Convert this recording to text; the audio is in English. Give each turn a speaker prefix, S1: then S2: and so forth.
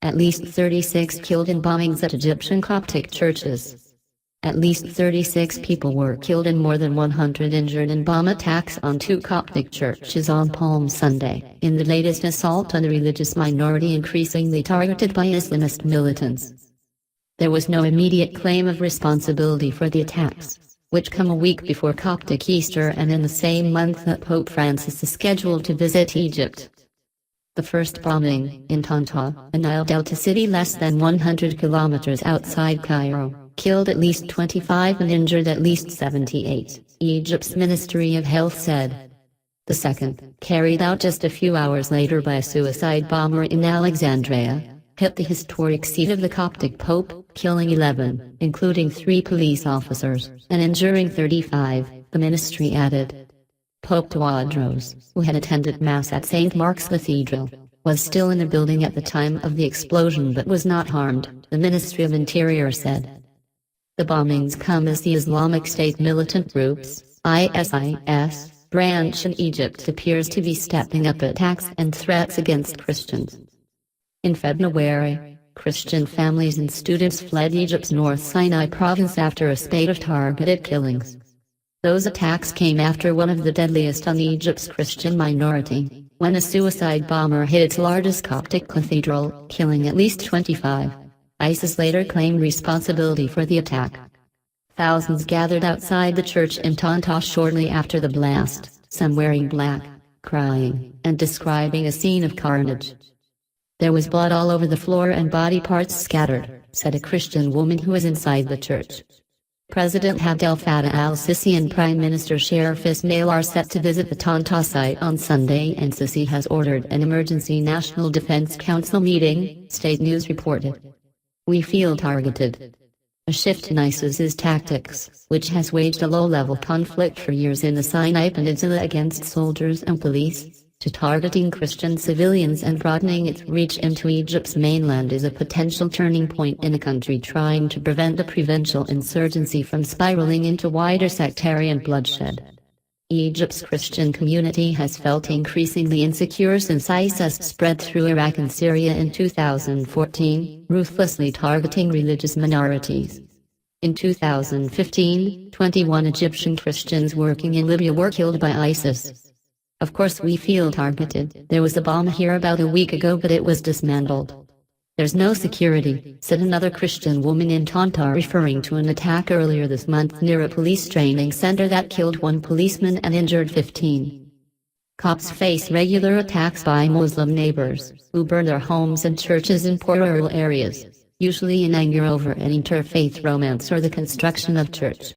S1: At least 36 killed in bombings at Egyptian Coptic churches. At least 36 people were killed and more than 100 injured in bomb attacks on 2 Coptic churches on Palm Sunday, in the latest assault on a religious minority increasingly targeted by Islamist militants. There was no immediate claim of responsibility for the attacks, which come a week before Coptic Easter and in the same month that Pope Francis is scheduled to visit Egypt. The first bombing, in Tanta, a Nile Delta city less than 100 kilometers outside Cairo, killed at least 25 and injured at least 78, Egypt's Ministry of Health said. The second, carried out just a few hours later by a suicide bomber in Alexandria, hit the historic seat of the Coptic Pope, killing 11, including 3 police officers, and injuring 35, the ministry added. Pope Tawadros, who had attended Mass at St. Mark's Cathedral, was still in the building at the time of the explosion but was not harmed, the Ministry of Interior said. The bombings come as the Islamic State militant group's ISIS branch in Egypt appears to be stepping up attacks and threats against Christians. In February, Christian families and students fled Egypt's North Sinai province after a spate of targeted killings. Those attacks came after one of the deadliest on Egypt's Christian minority, when a suicide bomber hit its largest Coptic cathedral, killing at least 25. ISIS later claimed responsibility for the attack. Thousands gathered outside the church in Tanta shortly after the blast, some wearing black, crying, and describing a scene of carnage. There was blood all over the floor and body parts scattered, said a Christian woman who was inside the church. President Abdel Fattah al-Sisi and Prime Minister Sharif Ismail are set to visit the Tanta site on Sunday, and Sisi has ordered an emergency National Defense Council meeting, state news reported. We feel targeted. A shift in ISIS's tactics, which has waged a low-level conflict for years in the Sinai Peninsula against soldiers and police, to targeting Christian civilians and broadening its reach into Egypt's mainland is a potential turning point in a country trying to prevent a provincial insurgency from spiraling into wider sectarian bloodshed. Egypt's Christian community has felt increasingly insecure since ISIS spread through Iraq and Syria in 2014, ruthlessly targeting religious minorities. In 2015, 21 Egyptian Christians working in Libya were killed by ISIS. Of course we feel targeted. There was a bomb here about a week ago but it was dismantled. There's no security, said another Christian woman in Tanta, referring to an attack earlier this month near a police training center that killed 1 policeman and injured 15. Copts face regular attacks by Muslim neighbors, who burn their homes and churches in poor rural areas, usually in anger over an interfaith romance or the construction of church.